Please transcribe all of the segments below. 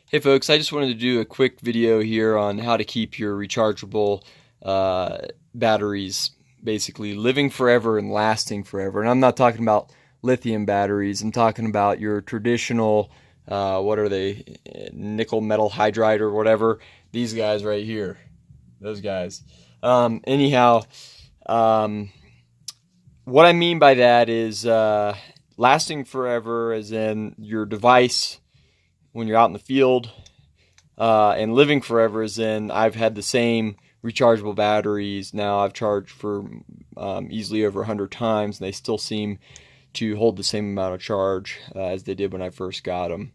Hey folks, I just wanted to do a quick video here on how to keep your rechargeable batteries basically living forever and lasting forever. And I'm not talking about lithium batteries. I'm talking about your traditional, what are they, nickel metal hydride or whatever. These guys right here, those guys. Anyhow, what I mean by that is lasting forever, as in your device when you're out in the field, and living forever as in I've had the same rechargeable batteries now. I've charged for easily over 100 times, and they still seem to hold the same amount of charge as they did when I first got them.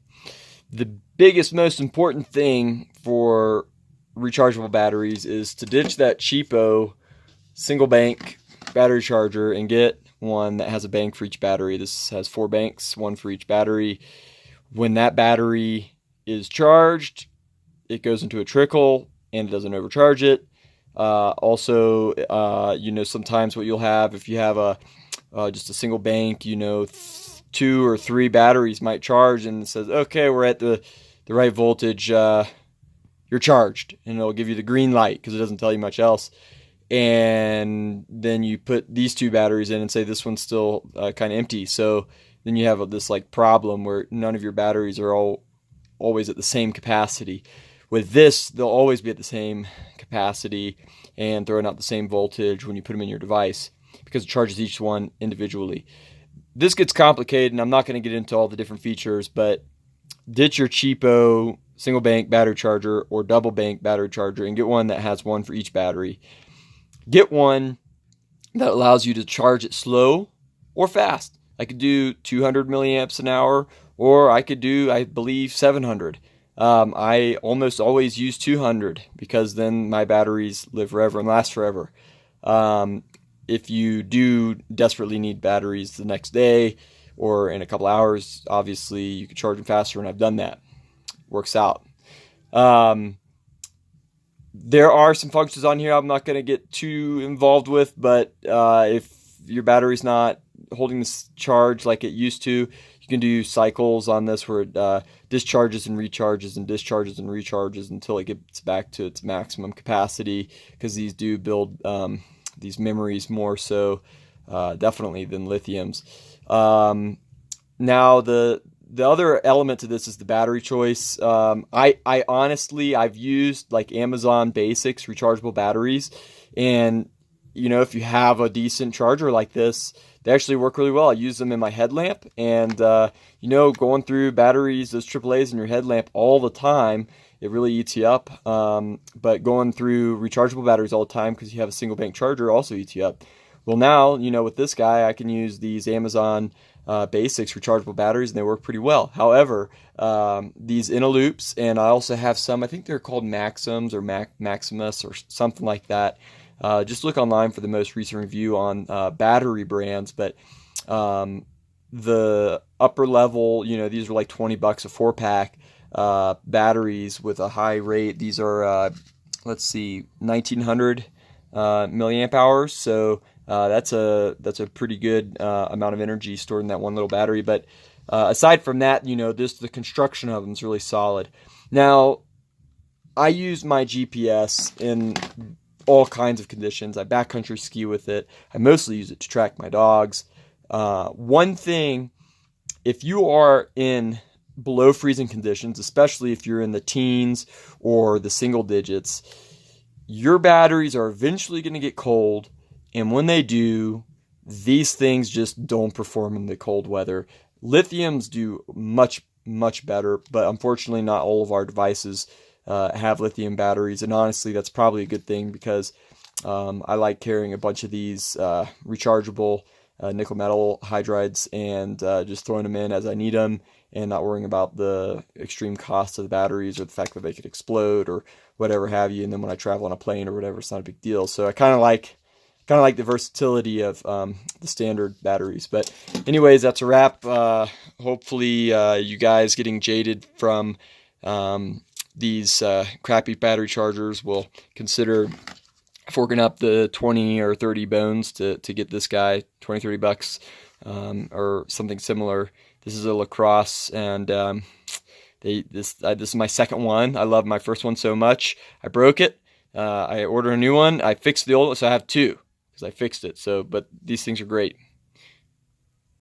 The biggest, most important thing for rechargeable batteries is to ditch that cheapo single bank battery charger and get one that has a bank for each battery. This has 4 banks, one for each battery. When that battery is charged, it goes into a trickle and it doesn't overcharge it. Also, sometimes what you'll have, if you have just a single bank, 2 or 3 batteries might charge and it says, okay, we're at the right voltage, you're charged, and it'll give you the green light because it doesn't tell you much else. And then you put these 2 batteries in and say this one's still kind of empty. So then you have this problem where none of your batteries are always at the same capacity. With this, they'll always be at the same capacity and throwing out the same voltage when you put them in your device, because it charges each one individually. This gets complicated, and I'm not going to get into all the different features, but ditch your cheapo single bank battery charger or double bank battery charger and get one that has one for each battery. Get one that allows you to charge it slow or fast. I could do 200 milliamps an hour, or I could do, I believe, 700. I almost always use 200 because then my batteries live forever and last forever. If you do desperately need batteries the next day or in a couple hours, obviously you can charge them faster, and I've done that. Works out. There are some functions on here I'm not going to get too involved with, but if your battery's not holding this charge like it used to, you can do cycles on this where it discharges and recharges and discharges and recharges until it gets back to its maximum capacity, because these do build these memories more so definitely than lithiums. Now the other element to this is the battery choice. I honestly, I've used like Amazon Basics rechargeable batteries, and if you have a decent charger like this, they actually work really well. I use them in my headlamp, and going through batteries, those AAAs in your headlamp all the time, it really eats you up. But going through rechargeable batteries all the time because you have a single bank charger also eats you up. Well, now, with this guy, I can use these Amazon Basics rechargeable batteries, and they work pretty well. However, these Inaloops, and I also have some, I think they're called Maxims or Maximus or something like that. Just look online for the most recent review on battery brands, but the upper level, these are like $20 a 4-pack batteries with a high rate. These are, 1900 milliamp hours. So that's a pretty good amount of energy stored in that one little battery. But aside from that, the construction of them is really solid. Now, I use my GPS in all kinds of conditions. I backcountry ski with it. I mostly use it to track my dogs. One thing, if you are in below freezing conditions, especially if you're in the teens or the single digits, your batteries are eventually going to get cold. And when they do, these things just don't perform in the cold weather. Lithiums do much, much better, but unfortunately not all of our devices have lithium batteries, and honestly that's probably a good thing, because I like carrying a bunch of these rechargeable nickel metal hydrides and just throwing them in as I need them and not worrying about the extreme cost of the batteries or the fact that they could explode or whatever have you. And then when I travel on a plane or whatever, it's not a big deal. So I kind of like the versatility of the standard batteries. But anyways, that's a wrap. Hopefully you guys getting jaded from these crappy battery chargers will consider forking up the 20 or 30 bones to get this guy, 20, 30 bucks, or something similar. This is a lacrosse, and This is my second one. I love my first one so much. I broke it. I ordered a new one. I fixed the old one, so I have two because I fixed it. So, but these things are great.